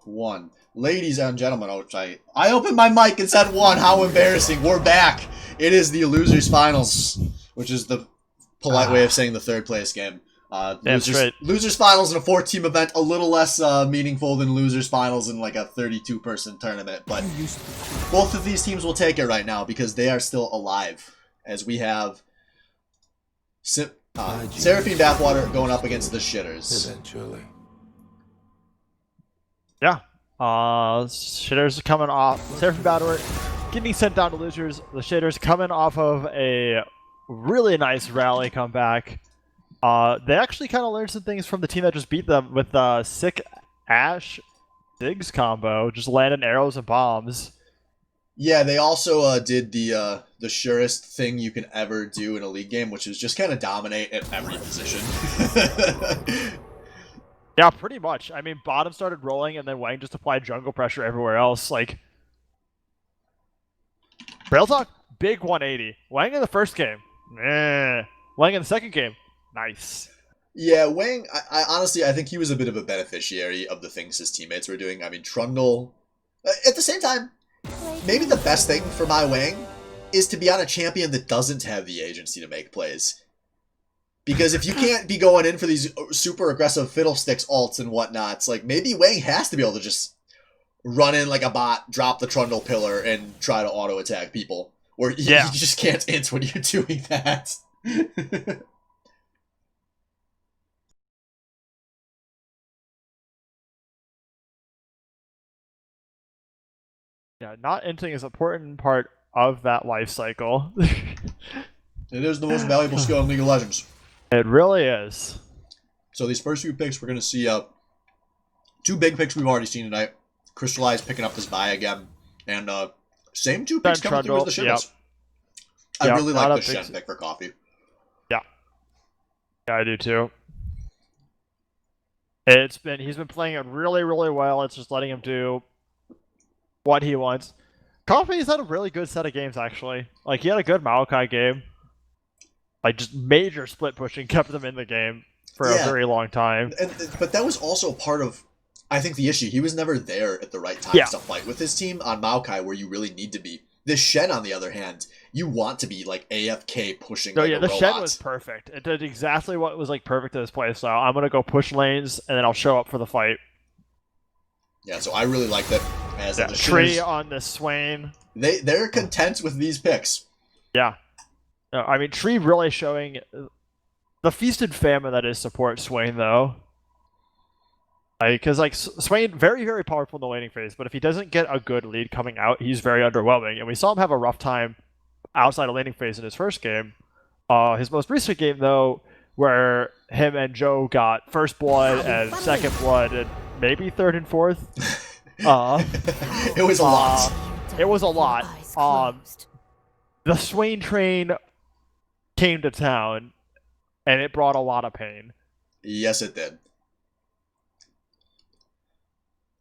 1. Ladies and gentlemen, I opened my mic and said 1. How embarrassing. We're back. It is the losers finals, which is the polite way of saying the third place game. Losers finals in a 4-team event, a little less meaningful than losers finals in like a 32-person tournament, but both of these teams will take it right now because they are still alive, as we have Seraphine Bathwater going up against the Shitters. Eventually. Yeah. Shitters coming off. Seraphine Bathwater getting sent down to losers. The Shitters coming off of a really nice rally comeback. They actually kind of learned some things from the team that just beat them with the sick Ash Ziggs combo, just landing arrows and bombs. Yeah, they also did the surest thing you can ever do in a league game, which is just kind of dominate at every position. Yeah, pretty much. I mean, bottom started rolling, and then Wang just applied jungle pressure everywhere else. Like, Rail Talk, big 180. Wang in the first game, Wang in the second game, nice. Yeah, Wang, I honestly, I think he was a bit of a beneficiary of the things his teammates were doing. I mean, Trundle, at the same time, maybe the best thing for my Wang is to be on a champion that doesn't have the agency to make plays. Because if you can't be going in for these super aggressive fiddlesticks ults and whatnot, it's like maybe Wang has to be able to just run in like a bot, drop the Trundle pillar, and try to auto-attack people. Or you just can't int when you're doing that. Yeah, not inting is an important part of that life cycle. It is the most valuable skill in League of Legends. It really is. So these first few picks, we're going to see 2 big picks we've already seen tonight. Crystallize picking up this buy again. And same 2 picks coming through as the Shitters. Yep. I really like the Shen pick for Coffee. Yeah. Yeah, I do too. He's been playing it really, really well. It's just letting him do what he wants. Coffee's had a really good set of games, actually. Like, he had a good Maokai game. Like, just major split pushing kept them in the game for a very long time. But that was also part of, I think, the issue. He was never there at the right times to fight with his team on Maokai, where you really need to be. This Shen, on the other hand, you want to be, like, AFK pushing like a robot. Shen was perfect. It did exactly what was, like, perfect to his playstyle. I'm going to go push lanes, and then I'll show up for the fight. Yeah, so I really like that. As the Tree on the Swain. They're content with these picks. Yeah. No, I mean, Tree really showing the feast and famine that is support Swain, though. Because, like, Swain, very, very powerful in the laning phase, but if he doesn't get a good lead coming out, he's very underwhelming. And we saw him have a rough time outside of laning phase in his first game. His most recent game, though, where him and Joe got first blood and second blood and maybe third and fourth. It was a lot. It was a lot. The Swain train came to town, and it brought a lot of pain. Yes, it did.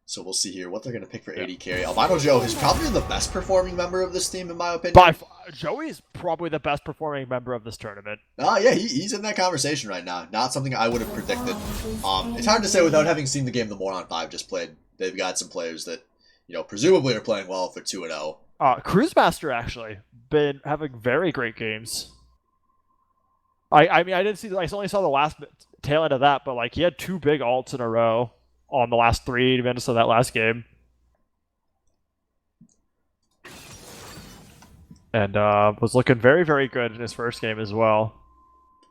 So we'll see here what they're going to pick for AD carry. Albino Joe is probably the best performing member of this team, in my opinion. Joey's probably the best performing member of this tournament. Yeah, he's in that conversation right now. Not something I would have predicted. It's hard to say without having seen the game the Moron 5 just played. They've got some players that, presumably are playing well for 2-0. Cruisemaster, actually, been having very great games. I mean, I only saw the last tail end of that, but, like, he had 2 big ults in a row on the last 3 minutes of that last game. And was looking very, very good in his first game as well.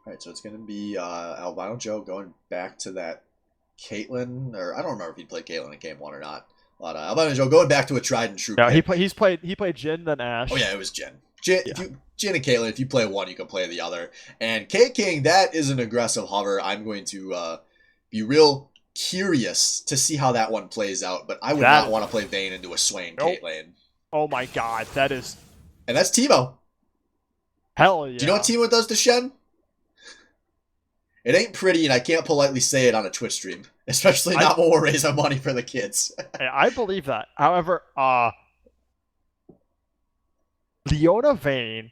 Alright, so it's going to be Albino Joe going back to that Caitlyn, or I don't remember if he played Caitlyn in game 1 or not. But Albino Joe going back to a tried and true. No, he played Jhin, then Ashe. Oh yeah, it was Jhin. Jhin and Caitlyn, if you play one, you can play the other. And K-King, that is an aggressive hover. I'm going to be real curious to see how that one plays out, but I would not want to play Vayne into a Swain Caitlyn. Oh my god, that is... And that's Teemo. Hell yeah. Do you know what Teemo does to Shen? It ain't pretty, and I can't politely say it on a Twitch stream. Especially not when we're raising money for the kids. I believe that. However, Leona Vayne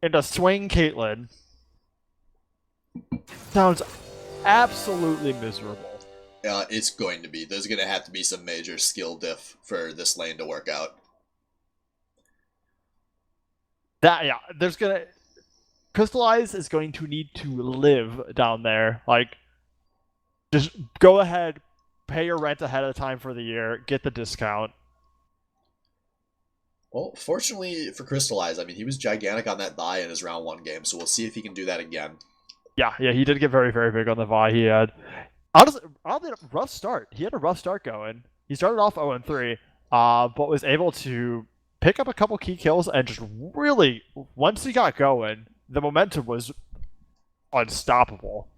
into Swain Caitlyn sounds absolutely miserable. It's going to be. There's going to have to be some major skill diff for this lane to work out. There's gonna Crystallize is going to need to live down there. Like, just go ahead, pay your rent ahead of time for the year, get the discount. Well, fortunately for Crystallize, I mean, he was gigantic on that buy in his round 1 game, so we'll see if he can do that again. Yeah, he did get very, very big on the Vi. He had, honestly, a rough start. He had a rough start going. He started off 0-3, but was able to pick up a couple key kills and just really, once he got going, the momentum was unstoppable.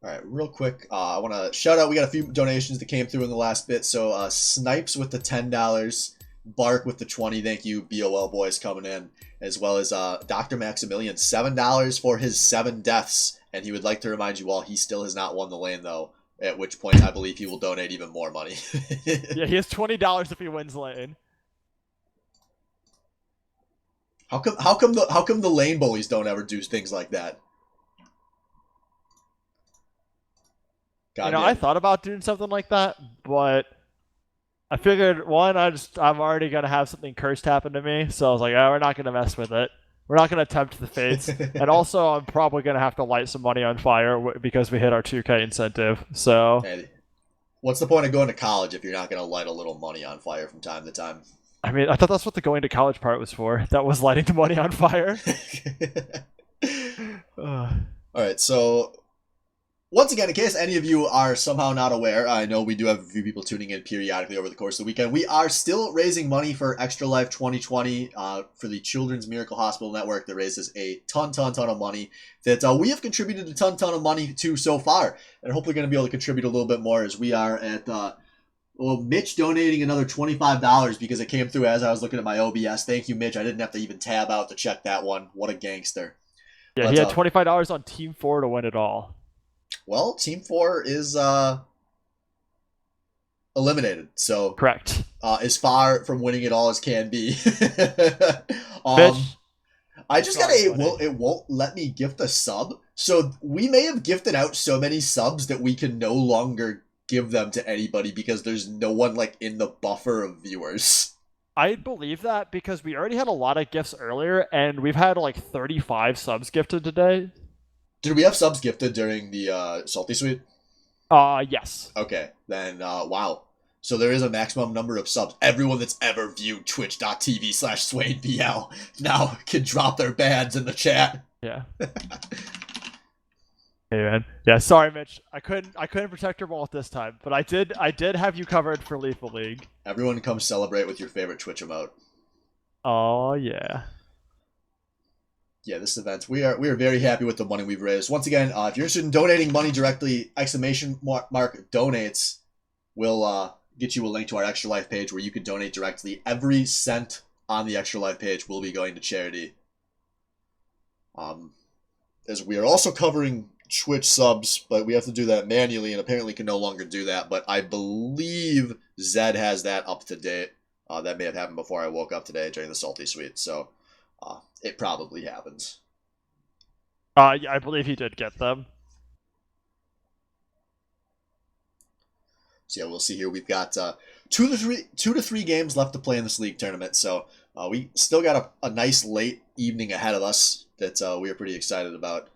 All right, real quick, I want to shout out, we got a few donations that came through in the last bit. So Snipes with the $10, Bark with the 20, thank you, BOL boys coming in, as well as Dr. Maximilian, $7 for his 7 deaths. And he would like to remind you all, he still has not won the lane, though, at which point I believe he will donate even more money. Yeah, he has $20 if he wins lane. How come the lane bullies don't ever do things like that? I thought about doing something like that, but I figured, one, I'm already gonna have something cursed happen to me, so I was like, oh, we're not gonna mess with it. We're not gonna tempt the fates, and also I'm probably gonna have to light some money on fire because we hit our 2K incentive. So, hey, what's the point of going to college if you're not gonna light a little money on fire from time to time? I mean, I thought that's what the going to college part was for. That was lighting the money on fire. All right, so once again, in case any of you are somehow not aware, I know we do have a few people tuning in periodically over the course of the weekend. We are still raising money for Extra Life 2020 for the Children's Miracle Hospital Network that raises a ton of money that we have contributed a ton of money to so far, and hopefully going to be able to contribute a little bit more as we are at Mitch donating another $25 because it came through as I was looking at my OBS. Thank you, Mitch. I didn't have to even tab out to check that one. What a gangster. Yeah, he had $25 on Team 4 to win it all. Well, Team 4 is eliminated, so correct. As far from winning it all as can be. I just got it won't let me gift a sub, so we may have gifted out so many subs that we can no longer give them to anybody because there's no one like in the buffer of viewers. I believe that because we already had a lot of gifts earlier, and we've had like 35 subs gifted today. Did we have subs gifted during the Salty Suite? Yes. Okay, then wow. So there is a maximum number of subs. Everyone that's ever viewed twitch.tv/SwainBL now can drop their bands in the chat. Yeah. Hey man. Yeah, sorry Mitch. I couldn't protect your wall at this time, but I did have you covered for Lethal League. Everyone come celebrate with your favorite Twitch emote. Oh yeah. Yeah, this event, we are very happy with the money we've raised. Once again, if you're interested in donating money directly, ! Donates will get you a link to our Extra Life page where you can donate directly. Every cent on the Extra Life page will be going to charity. As we are also covering Twitch subs, but we have to do that manually and apparently can no longer do that. But I believe Zed has that up to date. That may have happened before I woke up today during the Salty Suite, so it probably happens. Yeah, I believe he did get them. So yeah, we'll see here. We've got 2 to 3 games left to play in this league tournament, so we still got a nice late evening ahead of us that we are pretty excited about.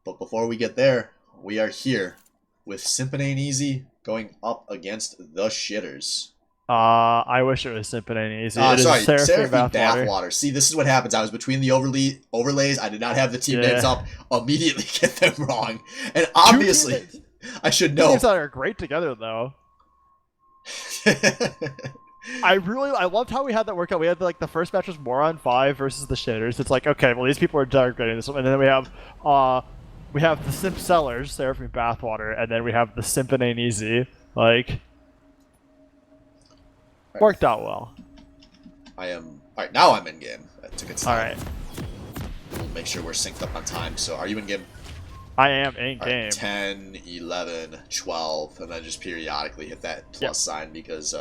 But before we get there, we are here with Simpin Ain't Easy going up against the Shitters. I wish it was Simpin Ain't Easy. Sorry, Seraphine Bathwater. See, this is what happens. I was between the overlays. I did not have the team names up. Immediately get them wrong. And obviously, I should know. Teams that are great together, though. I loved how we had that workout. We had like the first match was Moron 5 versus the Shitters. It's like, okay, well these people are downgrading this one, and then we have the Simp Sellers, Seraphine Bathwater, and then we have the Simpin Ain't Easy. Like, worked out well. Alright, now I'm in game. That took its time. Alright. We'll make sure we're synced up on time. So are you in game? I am in game. Right, 10, 11, 12, and then just periodically hit that plus sign because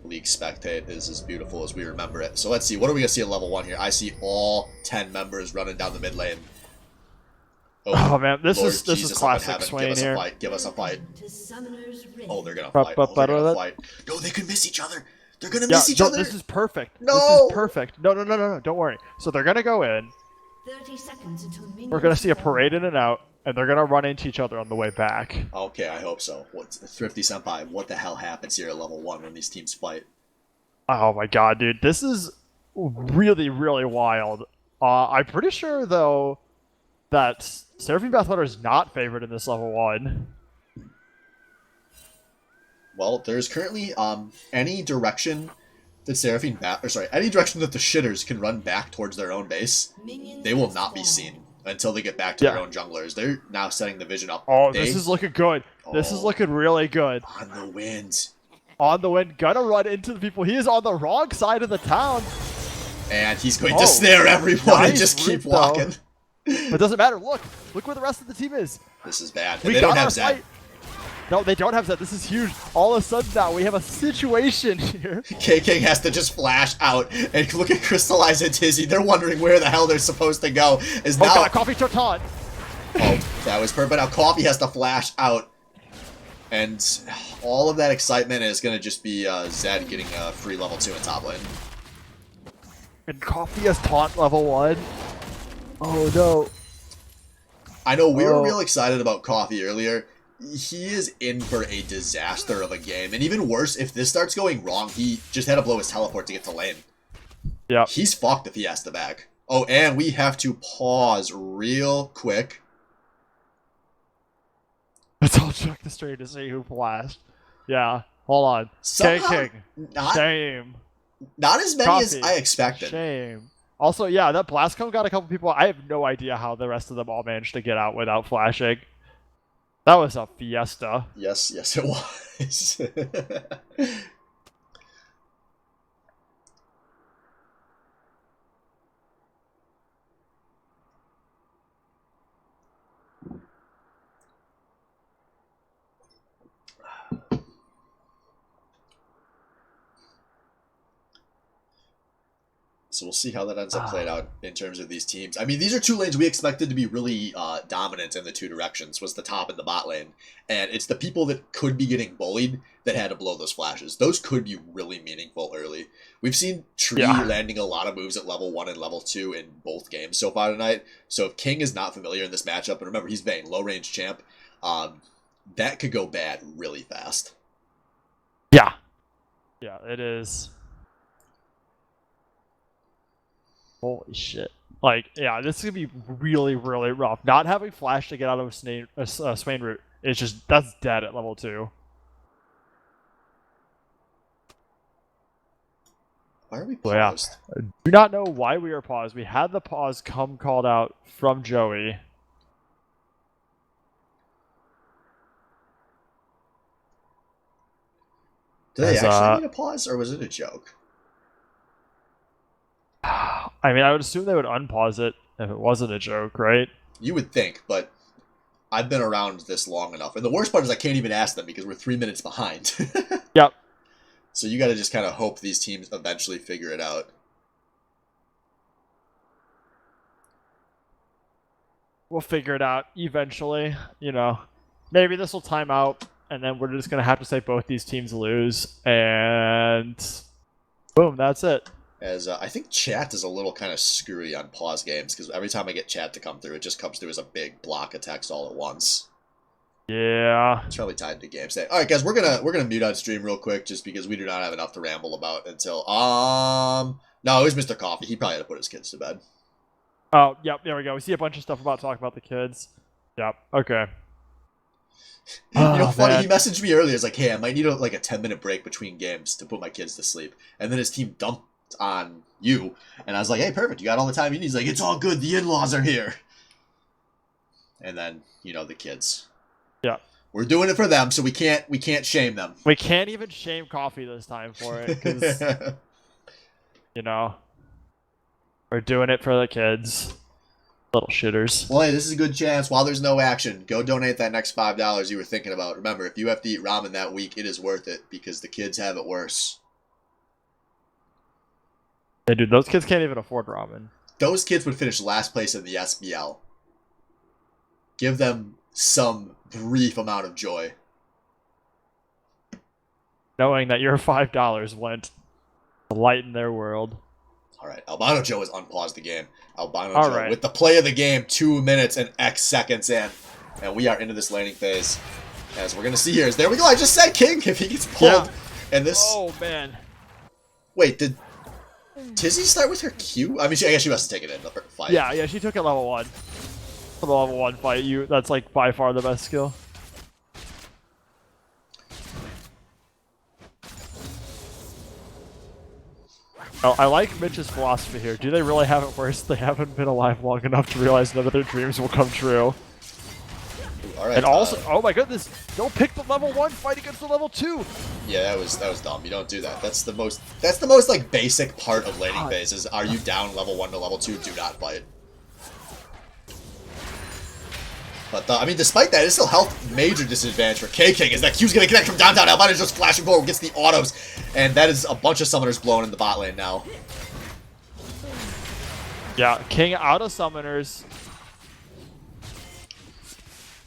League Spectate is as beautiful as we remember it. So let's see. What are we going to see at level 1 here? I see all 10 members running down the mid lane. Oh man, this Lord is Jesus up in classic heaven, Swain give us here. a fight, give us a fight. Oh, they're gonna Ba- fight. ba- Oh, they're ba- gonna da- fight. No, they could miss each other. They're gonna Yeah, miss each no, other. this is perfect. This is No. perfect. No, don't worry. So they're gonna go in. 30 seconds until We're gonna see a parade in and out, and they're gonna run into each other on the way back. Okay, I hope so. What's Thrifty Senpai? What the hell happens here at level 1 when these teams fight? Oh my god, dude, this is really, really wild. I'm pretty sure though that Seraphine Bathwater is not favored in this level 1. Well, there's currently any direction that any direction that the shitters can run back towards their own base, they will not be seen until they get back to their own junglers. They're now setting the vision up. Oh, this is looking good. This is looking really good. On the wind. On the wind, gonna run into the people. He is on the wrong side of the town. And he's going to snare everyone and just keep walking. But it doesn't matter. Look where the rest of the team is. This is bad. We They don't got have our Zed. fight. No, they don't have Zed. This is huge. All of a sudden now we have a situation here. K-King has to just flash out and look at Crystallize and Tizzy. They're wondering where the hell they're supposed to go. Oh god, Coffee to taunt. Oh, that was perfect. Now Coffee has to flash out. And all of that excitement is going to just be Zed getting a free level 2 in top lane. And Coffee has taunt level 1. Oh no. I know we were real excited about Coffee earlier. He is in for a disaster of a game. And even worse, if this starts going wrong, he just had to blow his teleport to get to lane. Yeah. He's fucked if he has to back. Oh, and we have to pause real quick. Let's all check the stream to see who flashed. Yeah. Hold on. K-King. Shame. Not as many Coffee. as I expected. Shame. Also, yeah, that blast cone got a couple people. I have no idea how the rest of them all managed to get out without flashing. That was a fiesta. Yes, it was. So we'll see how that ends up playing out in terms of these teams. I mean, these are two lanes we expected to be really dominant in the two directions, was the top and the bot lane. And it's the people that could be getting bullied that had to blow those flashes. Those could be really meaningful early. We've seen Tree landing a lot of moves at level 1 and level 2 in both games so far tonight. So if King is not familiar in this matchup, and remember, he's Vayne, low-range champ, that could go bad really fast. Yeah. Yeah, it is. Holy shit. Like, yeah, this is going to be really, really rough. Not having Flash to get out of Swain route is just, that's dead at level 2. Why are we paused? I do not know why we are paused. We had the pause come called out from Joey. Did they actually need a pause, or was it a joke? I mean, I would assume they would unpause it if it wasn't a joke, right? You would think, but I've been around this long enough. And the worst part is I can't even ask them because we're 3 minutes behind. Yep. So you got to just kind of hope these teams eventually figure it out. We'll figure it out eventually, you know. Maybe this will time out, and then we're just going to have to say both these teams lose, and boom, that's it. As I think chat is a little kind of screwy on pause games, because every time I get chat to come through, it just comes through as a big block of text all at once. Yeah. It's probably tied to game state. All right, guys, we're gonna mute on stream real quick, just because we do not have enough to ramble about until no, it was Mr. Coffee. He probably had to put his kids to bed. Oh, yep, there we go. We see a bunch of stuff about talking about the kids. Yep, okay. You know, funny, man. he messaged me earlier. He's like, hey, I might need a 10-minute break between games to put my kids to sleep. And then his team dumped on you. And I was like, hey, perfect. You got all the time you need. He's like, it's all good. The in-laws are here. And then, you know, the kids. Yeah. We're doing it for them, so we can't shame them. We can't even shame Coffee this time for it, because, you know, we're doing it for the kids. Little shitters. Well, hey, this is a good chance. While there's no action, go donate that next $5 you were thinking about. Remember, if you have to eat ramen that week, it is worth it, because the kids have it worse. Hey, dude, those kids can't even afford ramen. Those kids would finish last place in the SBL. give them some brief amount of joy. Knowing that your $5 went to lighten their world. All right, Albino Joe has unpaused the game. Albino All Joe right. with the play of the game, 2 minutes and X seconds in. And we are into this laning phase. As we're going to see here is, there we go, I just said King if he gets pulled. Yeah. And this... Oh, man. Wait, did Tizzy start with her Q? I mean, I guess she must have taken it in the fight. Yeah, she took it level 1. For the level 1 fight, that's like by far the best skill. Oh, I like Mitch's philosophy here. Do they really have it worse? They haven't been alive long enough to realize none of their dreams will come true. All right, And also, oh my goodness, don't pick the level 1 fight against the level 2. yeah, that was dumb. You don't do that. That's the most like basic part of laning phase is, are you down level 1 to level 2? Do not fight. But I mean, despite that, it's still health major disadvantage for K-King, as that Q's gonna connect from downtown. Albino's just flashing forward, gets the autos, and that is a bunch of summoners blown in the bot lane now. Yeah, King out of summoners.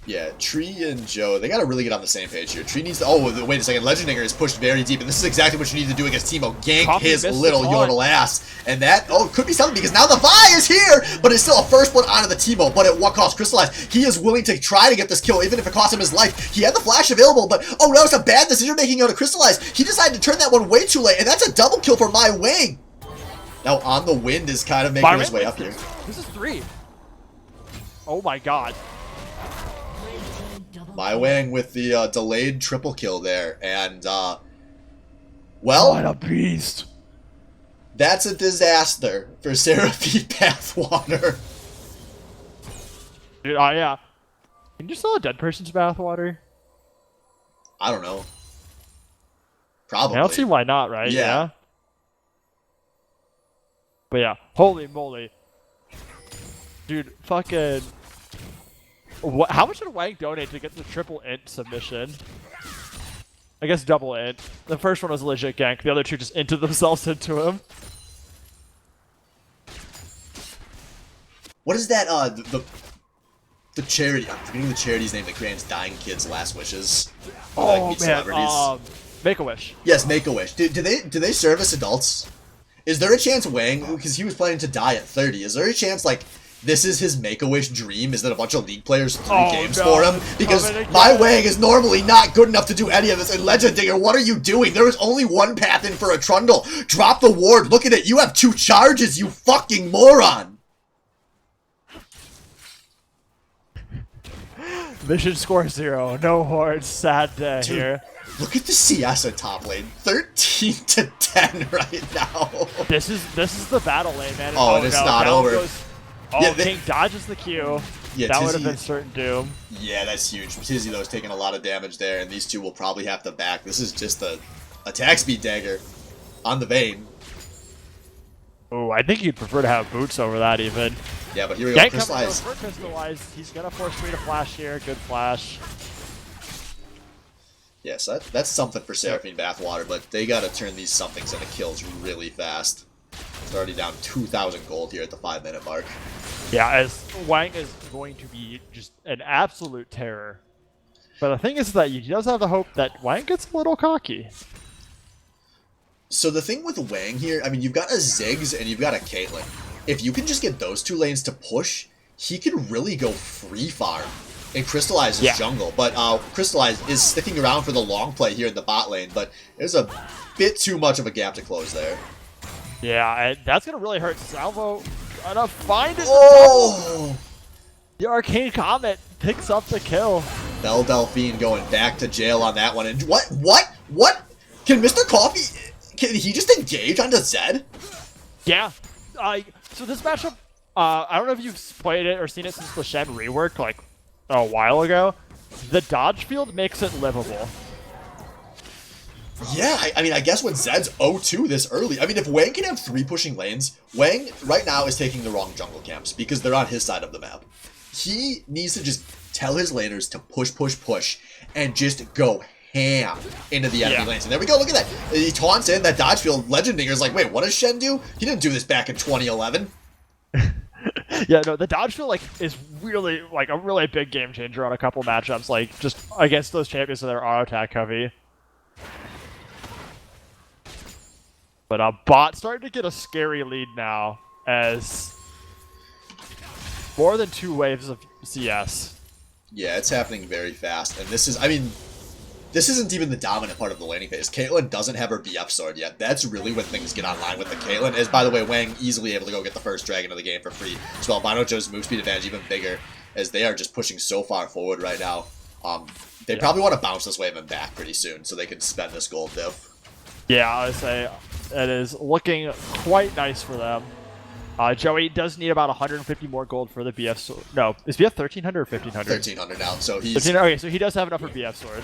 Yeah, Tree and Joe, they gotta really get on the same page here. Tree needs to... Oh, wait a second. Legenddinger is pushed very deep, and this is exactly what you need to do against Teemo. Gank Coffee his missed little the taunt. yodel ass. And that... Oh, it could be something, because now the Vi is here! But it's still a first blood onto the Teemo. But at what cost? Crystallize. He is willing to try to get this kill, even if it costs him his life. He had the flash available, but... Oh, no, it's a bad decision making out of Crystallize. He decided to turn that one way too late, and that's a double kill for My Wing. Now, On the Wind is kind of making his way up here. This is 3. Oh my god. My Wang with the delayed triple kill there, and well, What a beast. that's a disaster for Seraphine Bathwater. Dude, yeah. Can you sell a dead person's bathwater? I don't know. Probably. I don't see why not, right? Yeah. But yeah, holy moly. Dude, fucking... How much did Wang donate to get the triple int submission? I guess double int. The first one was a legit gank. The other two just inted themselves into him. What is that? The charity. I'm forgetting the charity's name that grants dying kids last wishes. Or, like, meet celebrities. Make-A-Wish. Yes, Make-A-Wish. Do they service adults? Is there a chance Wang, because he was planning to die at 30, is there a chance, like, this is his Make-A-Wish dream, is that a bunch of League players threw games for him? Because My Wang is normally not good enough to do any of this, and Legenddinger, what are you doing? There is only one path in for a Trundle. Drop the ward, look at it, you have 2 charges, you fucking moron! Mission score 0. No hordes. Sad day Dude, here. Look at the CS at top lane. 13 to 10 right now. This is the battle lane, man. Oh, and it's no, not down over. Goes, Yeah, King dodges the Q. Yeah, that would have Tizzy- been certain doom. Yeah, that's huge. Tizzy, though, is taking a lot of damage there, and these two will probably have to back. This is just a attack speed dagger on the vein. Oh, I think you'd prefer to have boots over that even. Yeah, but here we go. Gank coming Crystallize. over, Crystallize. He's gonna force me to flash here. Good flash. Yes, that's something for Seraphine Bathwater, but they gotta turn these somethings into kills really fast. It's already down 2,000 gold here at the 5-minute mark. Yeah, as Wang is going to be just an absolute terror. But the thing is that he does have the hope that Wang gets a little cocky. So the thing with Wang here, I mean, you've got a Ziggs and you've got a Caitlyn. If you can just get those 2 lanes to push, he can really go free farm and Crystallize his jungle. But Crystallize is sticking around for the long play here in the bot lane, but there's a bit too much of a gap to close there. Yeah, and that's gonna really hurt. Salvo gonna find it. Oh! The Arcane Comet picks up the kill. Belle Delphine going back to jail on that one. And what? Can Mr. Coffee, can he just engage onto Zed? Yeah. So this matchup, I don't know if you've played it or seen it since the Shen rework, like, a while ago. The dodge field makes it livable. Yeah, I mean, I guess when Zed's 0-2 this early, I mean, if Wang can have 3 pushing lanes, Wang right now is taking the wrong jungle camps because they're on his side of the map. He needs to just tell his laners to push, and just go ham into the enemy lanes. And there we go, look at that. He taunts in that dodge field. Legenddinger is like, wait, what does Shen do? He didn't do this back in 2011. Yeah, no, the dodge field like is really like a really big game changer on a couple matchups, like just against those champions that are auto attack heavy. But bot starting to get a scary lead now as more than 2 waves of CS. Yeah, it's happening very fast, and this is, I mean, this isn't even the dominant part of the laning phase. Caitlyn doesn't have her BF sword yet. That's really when things get online with the Caitlyn. As, by the way, Wang easily able to go get the first dragon of the game for free. So Albino Joe's move speed advantage even bigger, as they are just pushing so far forward right now. They probably want to bounce this wave and back pretty soon, so they can spend this gold diff. Yeah, I would say it is looking quite nice for them. Joey does need about 150 more gold for the BF sword. No, is BF 1300 or 1500? 1300 now, so he's... 1300, okay, so he does have enough for BF sword.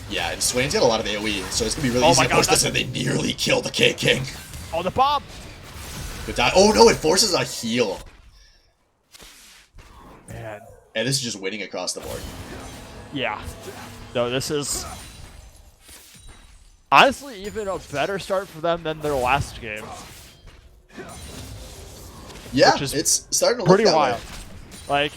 Yeah, and Swain's got a lot of AoE, so it's going to be really easy to push this, and they nearly kill the K-King. Oh, the bomb! Good die. Oh no, it forces a heal. Man. And this is just winning across the board. Yeah. No, this is... honestly, even a better start for them than their last game. Yeah, it's starting to look pretty that wild. way. Like...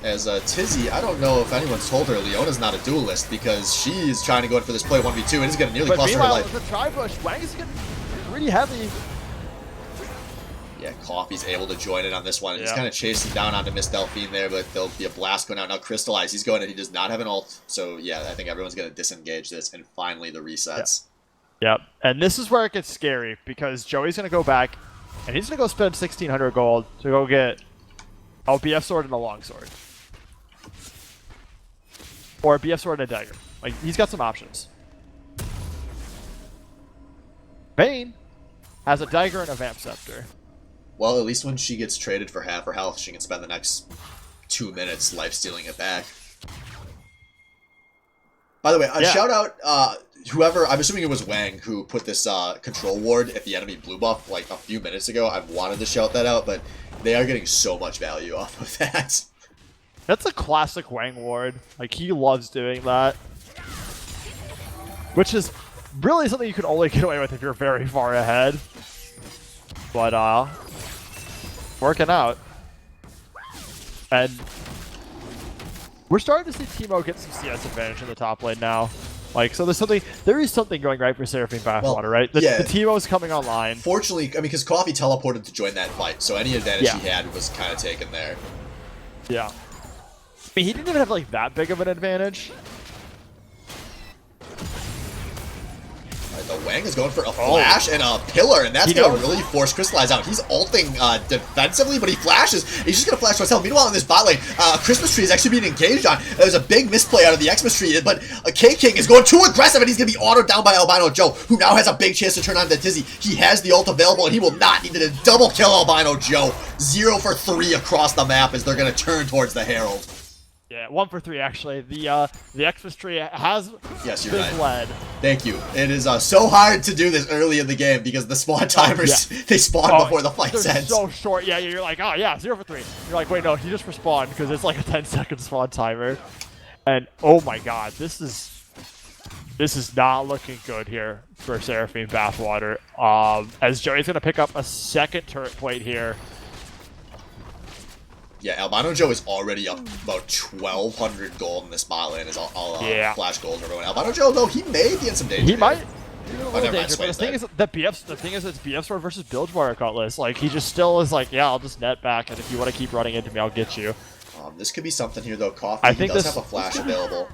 As Tizzy, I don't know if anyone's told her Leona's not a duelist because she's trying to go in for this play 1v2 and is going to nearly cost her life. But meanwhile, the tri-bush, Wang is getting pretty heavy. Yeah, Coffee's able to join in on this one. He's kind of chasing down onto Miss Delphine there, but there'll be a blast going out. Now Crystallize, he's going and he does not have an ult. So yeah, I think everyone's going to disengage this, and finally the resets. Yep, and this is where it gets scary because Joey's going to go back and he's going to go spend 1,600 gold to go get a BF sword and a longsword. Or a BF sword and a dagger. Like, he's got some options. Vayne has a dagger and a vamp scepter. Well, at least when she gets traded for half her health, she can spend the next 2 minutes life-stealing it back. By the way, a shout out, whoever, I'm assuming it was Wang who put this control ward at the enemy blue buff like a few minutes ago. I wanted to shout that out, but they are getting so much value off of that. That's a classic Wang ward. Like, he loves doing that. Which is really something you can only get away with if you're very far ahead. But, working out. And we're starting to see Teemo get some CS advantage in the top lane now. Like, so there is something going right for Seraphine Bathwater, right? The Teemo's coming online. Fortunately, I mean, because Coffee teleported to join that fight, so any advantage he had was kind of taken there. Yeah. I mean, he didn't even have, like, that big of an advantage. The Wang is going for a flash and a pillar, and that's going to really force Crystallize out. He's ulting defensively, but he flashes. He's just going to flash to himself. Meanwhile, in this bot lane, Christmas Tree is actually being engaged on. There's a big misplay out of the Xmas Tree, but K-King is going too aggressive, and he's going to be autoed down by Albino Joe, who now has a big chance to turn on the Tizzy. He has the ult available, and he will not need to double kill Albino Joe. 0 for 3 across the map as they're going to turn towards the Herald. Yeah, 1 for 3 actually. The Xmas Tree has been led. Thank you. It is so hard to do this early in the game because the spawn timers, they spawn before the fight ends. They're so short. Yeah, you're like, oh yeah, 0 for 3. You're like, wait, no, he just respawned because it's like a 10-second spawn timer. And oh my god, this is not looking good here for Seraphine Bathwater. As Joey's gonna pick up a second turret plate here. Yeah, Albino Joe is already up about 1,200 gold in this bot lane. Is all flash gold for everyone. Albino Joe, though, he may be in some danger. He might. Oh, never mind, but the thing is, it's BF sword versus Bilgewater Cutlass. Like, he just still is like, yeah, I'll just net back, and if you want to keep running into me, I'll get you. This could be something here, though. Coffee, he does have a flash available.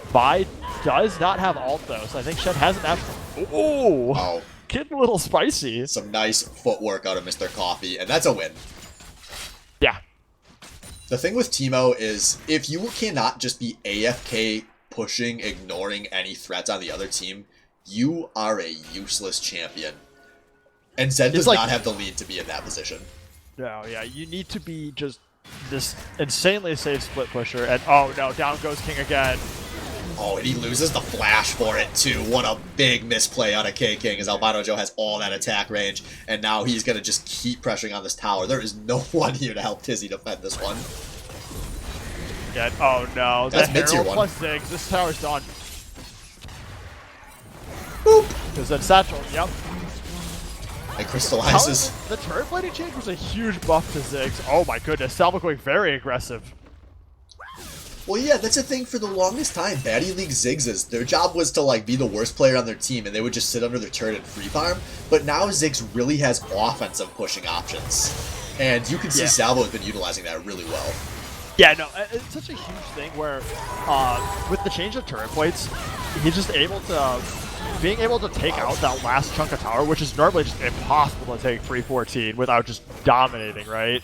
Vi does not have ult, though, so I think Shen hasn't have... Oh! Getting a little spicy. Some nice footwork out of Mr. Coffee, and that's a win. Yeah. The thing with Teemo is, if you cannot just be AFK pushing, ignoring any threats on the other team, you are a useless champion. And Zed does not have the lead to be in that position. No, yeah, you need to be just this insanely safe split pusher, and oh no, down goes King again. Oh, and he loses the flash for it, too. What a big misplay on a K-King, as Albino Joe has all that attack range, and now he's going to just keep pressuring on this tower. There is no one here to help Tizzy defend this one. Yeah, oh no, that's the Herald plus Ziggs, this tower's done. Boop! There's that satchel, yep. And crystallizes. The turret plating change was a huge buff to Ziggs. Oh my goodness, Salvo going very aggressive. Well, yeah, that's a thing for the longest time. Baddie League Ziggs, their job was to like be the worst player on their team, and they would just sit under their turret and free farm. But now Ziggs really has offensive pushing options, and you can see Salvo has been utilizing that really well. Yeah, no, it's such a huge thing where, with the change of turret plates, he's just being able to take out that last chunk of tower, which is normally just impossible to take 3-14 without just dominating, right?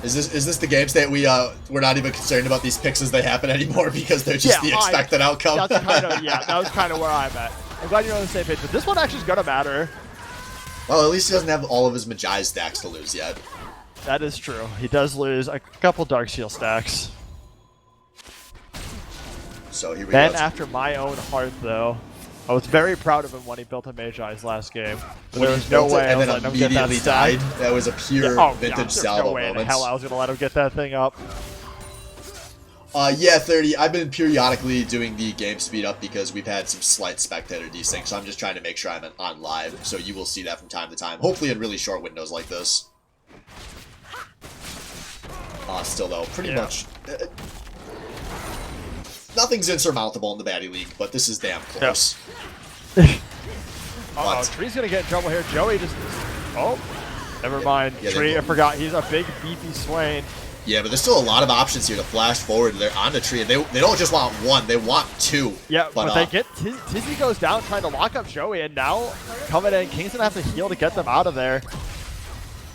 Is this the game state we're not even concerned about these picks as they happen anymore because they're just the expected outcome? That's that was kind of where I'm at. I'm glad you're on the same page, but this one actually is gonna matter. Well, at least he doesn't have all of his Magi stacks to lose yet. That is true. He does lose a couple Darksteel stacks. So here we then go. After my own heart, though, I was very proud of him when he built a Magi's last game. But there was no way I was letting him get that stack. That was a pure vintage Salvo no way moment. In hell I was gonna let him get that thing up. Yeah, 30. I've been periodically doing the game speed up because we've had some slight spectator desync, so I'm just trying to make sure I'm on live, so you will see that from time to time. Hopefully in really short windows like this. Still though, pretty much... nothing's insurmountable in the Baddie League, but this is damn close. Uh-oh, Tree's gonna get in trouble here. Joey just... Oh, never mind. Tree, I forgot. He's a big, beefy Swain. Yeah, but there's still a lot of options here to flash forward. They're on the tree, and they don't just want one, they want two. Yeah, but they get... Tizzy goes down trying to lock up Joey, and now coming in, King's gonna have to heal to get them out of there.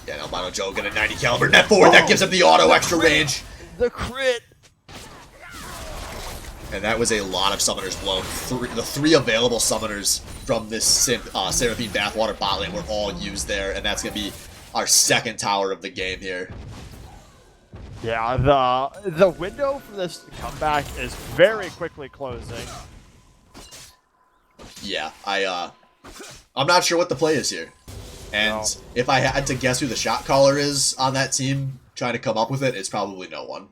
Yeah, and Albino Joe get a 90 caliber net forward. That gives him the auto extra range. The crit. And that was a lot of summoners blown. The three available summoners from this Seraphine Bathwater bot lane were all used there, and that's going to be our second tower of the game here. Yeah, the window for this comeback is very quickly closing. Yeah, I'm not sure what the play is here. And if I had to guess who the shot caller is on that team trying to come up with it, it's probably no one.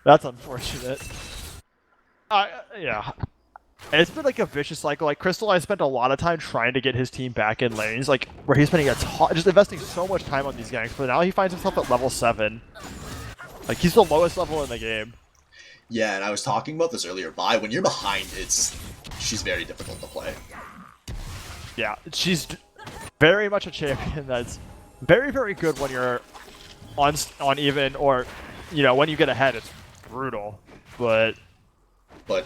That's unfortunate. Yeah. It's been like a vicious cycle. Like Crystal, I spent a lot of time trying to get his team back in lanes, like where he's spending just investing so much time on these ganks, but now he finds himself at level 7. Like he's the lowest level in the game. Yeah, and I was talking about this earlier. When you're behind, she's very difficult to play. Yeah, she's very much a champion that's very, very good when you're on even, or, you know, when you get ahead, it's brutal. But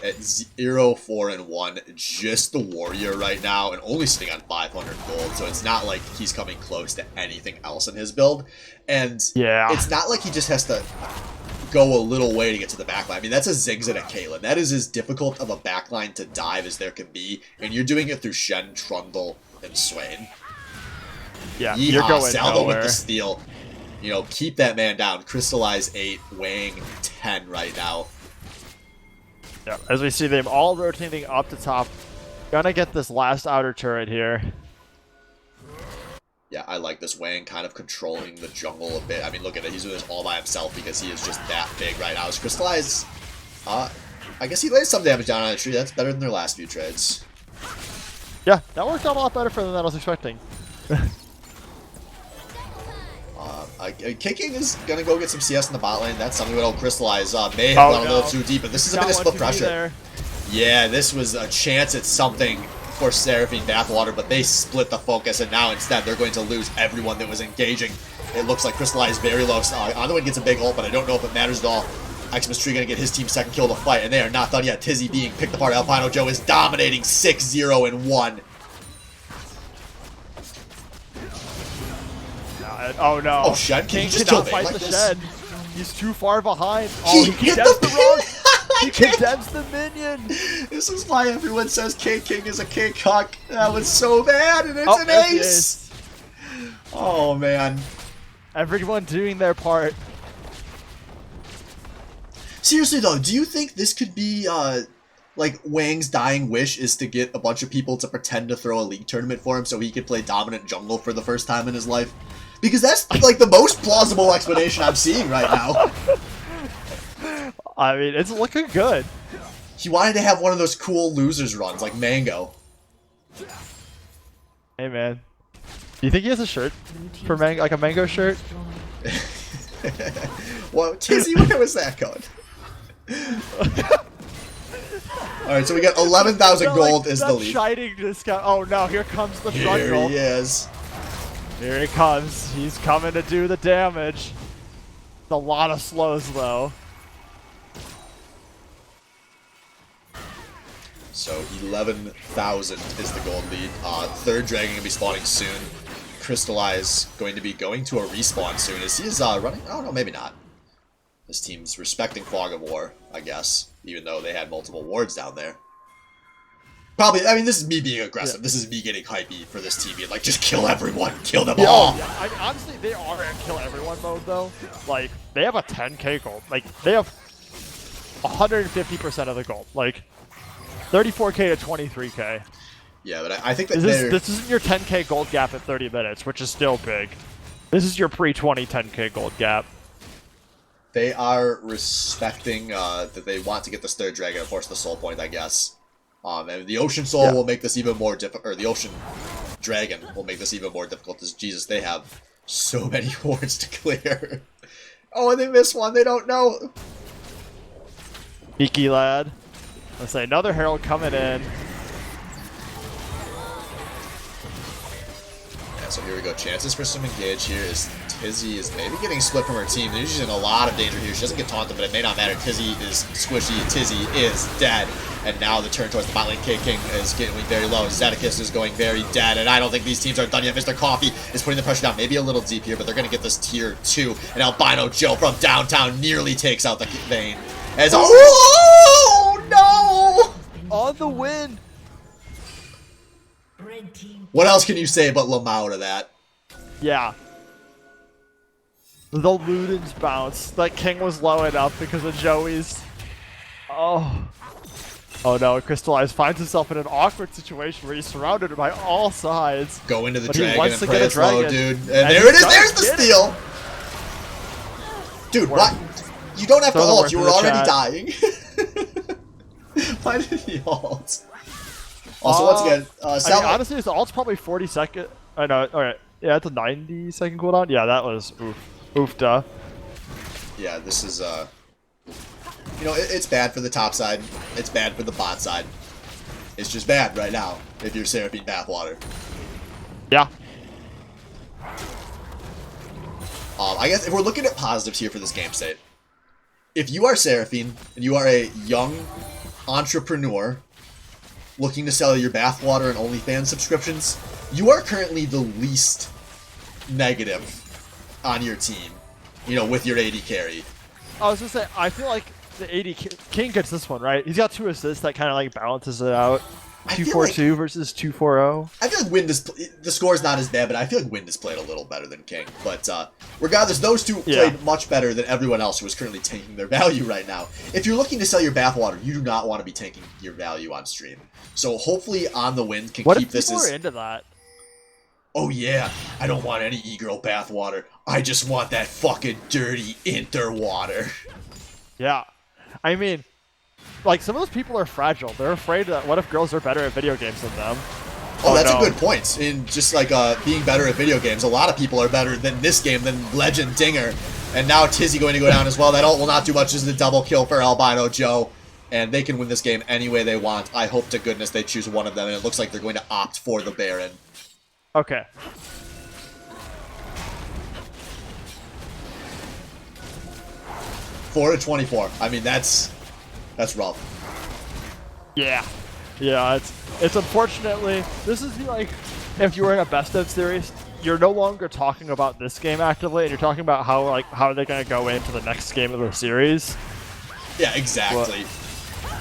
at 0, 4, and 1, just the warrior right now, and only sitting on 500 gold, so it's not like he's coming close to anything else in his build. And it's not like he just has to go a little way to get to the backline. I mean, that's a Ziggs and a Caitlyn. That is as difficult of a backline to dive as there can be, and you're doing it through Shen, Trundle, and Swain. Yeah, Yeehaw, you're going Salvo nowhere. with the steal. You know, keep that man down. Crystallize 8, weighing 10 right now. Yeah, as we see them all rotating up to top. Gonna get this last outer turret here. Yeah, I like this Wang kind of controlling the jungle a bit. I mean, look at it. He's doing this all by himself because he is just that big right now. His Crystallize, I guess he lays some damage down on the tree. That's better than their last few trades. Yeah, that worked out a lot better for them than I was expecting. Kicking is going to go get some CS in the bot lane. That's something that'll Crystallize. May have gone a little too deep, but this is a bit of split pressure. Yeah, this was a chance at something for Seraphine Bathwater, but they split the focus, and now instead they're going to lose everyone that was engaging. It looks like Crystallize very low. Onwin gets a big ult, but I don't know if it matters at all. Xmas Tree going to get his team second kill of the fight, and they are not done yet. Tizzy being picked apart. Albino Joe is dominating 6-0 and 1. Oh no. Oh, Shen? Can you just cannot kill Vayne fight like the this? Shen. He's too far behind. Oh, he condemns the wrong. He condemns the minion. This is why everyone says King is a King Huck. That was so bad, and it's an ace. Oh man. Everyone doing their part. Seriously though, do you think this could be like Wang's dying wish is to get a bunch of people to pretend to throw a league tournament for him so he could play dominant jungle for the first time in his life? Because that's like the most plausible explanation I'm seeing right now. I mean, it's looking good. He wanted to have one of those cool losers runs like Mango. Hey man, do you think he has a shirt for like a mango shirt? Well, Tizzy, where was that going? Alright, so we got 11,000 gold is the lead. Shining discount. Oh no, here comes the Here Trundle. he is. Here he comes. He's coming to do the damage. It's a lot of slows though. So 11,000 is the gold lead. Third dragon gonna be spawning soon. Crystallize going to be going to a respawn soon. Is he running? Oh no, maybe not. This team's respecting Fog of War, I guess, even though they had multiple wards down there. Probably, I mean, this is me being aggressive. Yeah. This is me getting hypey for this team. Being like, just kill everyone, kill them all. Yeah. I mean, honestly, they are in kill everyone mode though. Like, they have a 10k gold. Like, they have 150% of the gold. Like, 34k to 23k. Yeah, but I think that this isn't your 10k gold gap at 30 minutes, which is still big. This is your pre-20 10k gold gap. They are respecting that they want to get this third dragon and force the soul point, I guess. And the Ocean Soul will make this even more difficult, or the Ocean Dragon will make this even more difficult, because, Jesus, they have so many wards to clear. Oh, and they missed one, they don't know. Peaky lad. Let's say another Herald coming in. Yeah, so here we go. Chances for some engage here is Tizzy is maybe getting split from her team. They're usually in a lot of danger here. She doesn't get taunted, but it may not matter. Tizzy is squishy. Tizzy is dead. And now the turn towards the bot lane. King is getting very low. Zeticus is going very dead. And I don't think these teams are done yet. Mr. Coffee is putting the pressure down. Maybe a little deep here, but they're going to get this tier 2. And Albino Joe from downtown nearly takes out the Vayne. As oh no! On the win. What else can you say but Lamau to that? Yeah. The Ludens bounce. That King was low enough because of Joey's. Oh. Oh no, Crystallize finds himself in an awkward situation where he's surrounded by all sides. Go into the dragon and pray it's low, dude. And there it is, there's the steal! Dude, what? You don't have to ult, you were already dying. Why did he ult? Also, once again, I mean, honestly, his ult's probably 40 seconds. I know, alright. Yeah, it's a 90-second cooldown. Yeah, that was oof. Oofda. Yeah, this is, you know, it's bad for the top side. It's bad for the bot side. It's just bad right now if you're Seraphine Bathwater. Yeah. I guess if we're looking at positives here for this game state, if you are Seraphine and you are a young entrepreneur looking to sell your bathwater and OnlyFans subscriptions, you are currently the least negative on your team, you know, with your AD carry. I was gonna say, I feel like the AD King gets this one, right? He's got 2 assists that kind of like balances it out. 2-4-2 versus 2-4-0. I feel like the score is not as bad, but I feel like Wind has played a little better than King. But regardless, those two played much better than everyone else who is currently tanking their value right now. If you're looking to sell your bathwater, you do not want to be tanking your value on stream. So hopefully On the Wind can keep this as... What if people are into that? Oh yeah, I don't want any e-girl bathwater. I just want that fucking dirty interwater. Yeah. I mean, like, some of those people are fragile. They're afraid that what if girls are better at video games than them? Oh, that's a good point. In just like being better at video games, a lot of people are better than this game than Legend Dinger. And now Tizzy going to go down as well. That ult will not do much as the double kill for Albino Joe. And they can win this game any way they want. I hope to goodness they choose one of them, and it looks like they're going to opt for the Baron. Okay. Four to 24. I mean, that's rough. Yeah. Yeah, it's unfortunately, this is like, if you were in a best of series, you're no longer talking about this game actively, and you're talking about how are they going to go into the next game of the series. Yeah, exactly.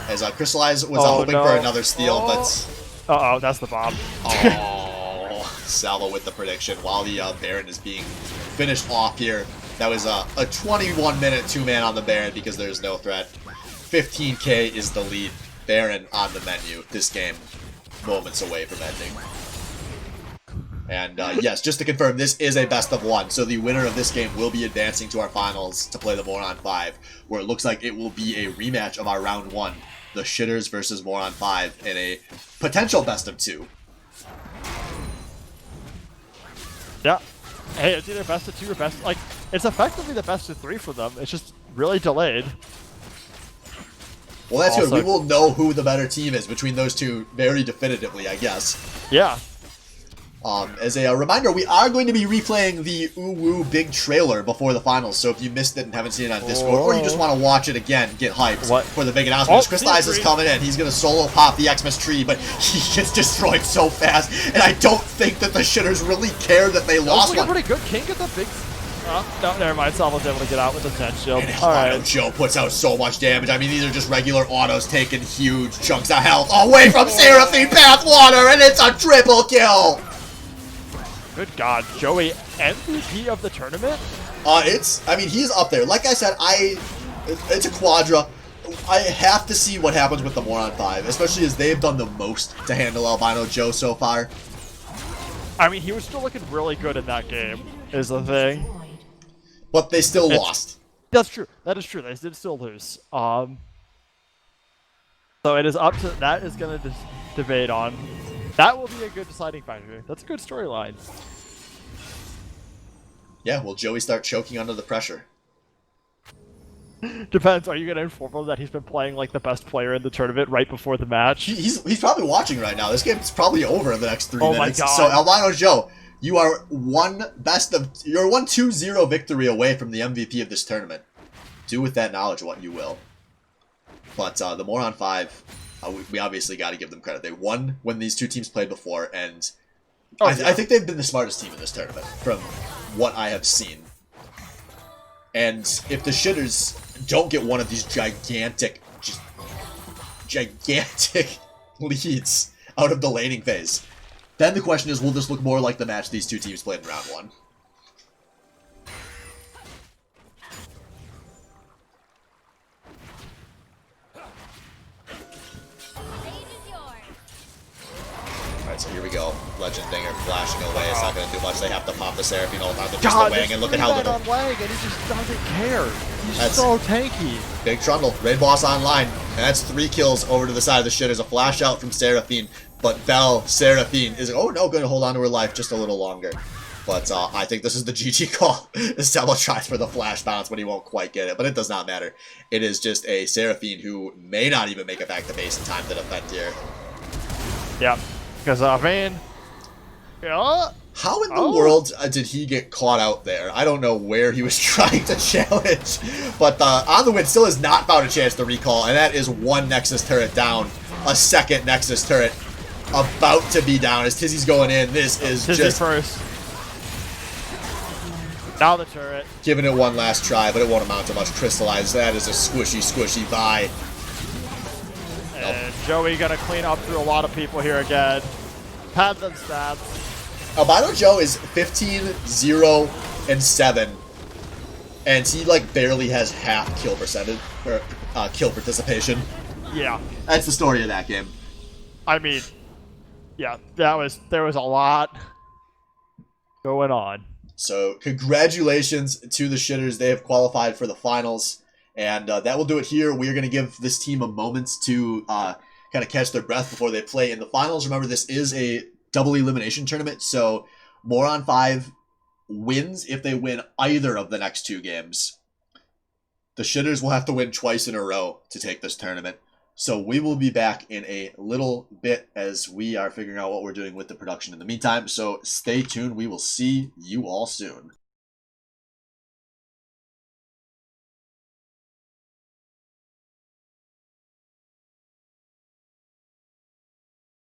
As Crystallize was hoping for another steal, but... Uh-oh, that's the bomb. Oh, Salo with the prediction while the Baron is being finished off here. That was a 21-minute 2-man on the Baron because there's no threat. 15k is the lead. Baron on the menu. This game, moments away from ending. And yes, just to confirm, this is a best of 1. So the winner of this game will be advancing to our finals to play the Moron 5, where it looks like it will be a rematch of our round 1. The Shitters versus Moron 5 in a potential best of 2. hey, it's either best of 2 or best, like, it's effectively the best of 3 for them. It's just really delayed. Well, that's Also, good. We will know who the better team is between those two very definitively, I guess. Yeah. As a reminder, we are going to be replaying the Uwu big trailer before the finals, so if you missed it and haven't seen it on Discord, or you just want to watch it again, get hyped for the big announcement. Chris Lies is coming in. He's going to solo pop the Xmas tree, but he gets destroyed so fast, and I don't think that the shitters really care that they lost one. Pretty good. King gets a big... no, never mind. Salvo's able to get out with the 10 shield. And Alright. Joe puts out so much damage. I mean, these are just regular autos taking huge chunks of health away from Seraphine Pathwater, and it's a triple kill! Good God, Joey, MVP of the tournament? I mean, he's up there. Like I said, it's a quadra. I have to see what happens with the Moron 5, especially as they've done the most to handle Albino Joe so far. I mean, he was still looking really good in that game, is the thing. But they still lost. That's true. That is true. They did still lose. So it is up to... That is going to debate on... That will be a good deciding factor. That's a good storyline. Yeah, will Joey start choking under the pressure? Depends. Are you going to inform him that he's been playing like the best player in the tournament right before the match? He's probably watching right now. This game's probably over in the next 3 minutes. My God. So Albino Joe, you are you're 1-2-0 victory away from the MVP of this tournament. Do with that knowledge what you will. But the Moron 5, we obviously got to give them credit. They won when these two teams played before, and I think they've been the smartest team in this tournament from what I have seen. And if the shitters don't get one of these gigantic leads out of the laning phase, then the question is, will this look more like the match these two teams played in round 1? Alright, so here we go. Legend Dinger flashing away. It's not going to do much. They have to pop the Seraphine all the time. They're just the Wang, and look at how little... on Wang, and he just doesn't care. He's so tanky. Big Trundle. Raid Boss online. And that's 3 kills over to the side of the shit. There's a flash out from Seraphine. But Belle, Seraphine, is... Oh, no, going to hold on to her life just a little longer. But I think this is the GG call. Estella tries for the flash bounce, but he won't quite get it. But it does not matter. It is just a Seraphine who may not even make it back to base in time to defend here. Yeah. Because, man... Yeah. How in the world did he get caught out there? I don't know where he was trying to challenge. But On the Win still has not found a chance to recall. And that is 1 Nexus turret down. A 2nd Nexus turret about to be down as Tizzy's going in. This is Tizzy just... first. Now the turret. Giving it one last try, but it won't amount to much. Crystallize. That is a squishy buy. And Joey gonna clean up through a lot of people here again. Pad them stats. Albino Joe is 15-0-7, and he like barely has half kill percentage or kill participation. Yeah, that's the story of that game. I mean, yeah, there was a lot going on. So congratulations to the shitters; they have qualified for the finals, and that will do it here. We are going to give this team a moment to kind of catch their breath before they play in the finals. Remember, this is a double elimination tournament, so Moron 5 wins if they win either of the next 2 games. The shitters will have to win twice in a row to take this tournament. So we will be back in a little bit as we are figuring out what we're doing with the production in the meantime. So stay tuned. We will see you all soon.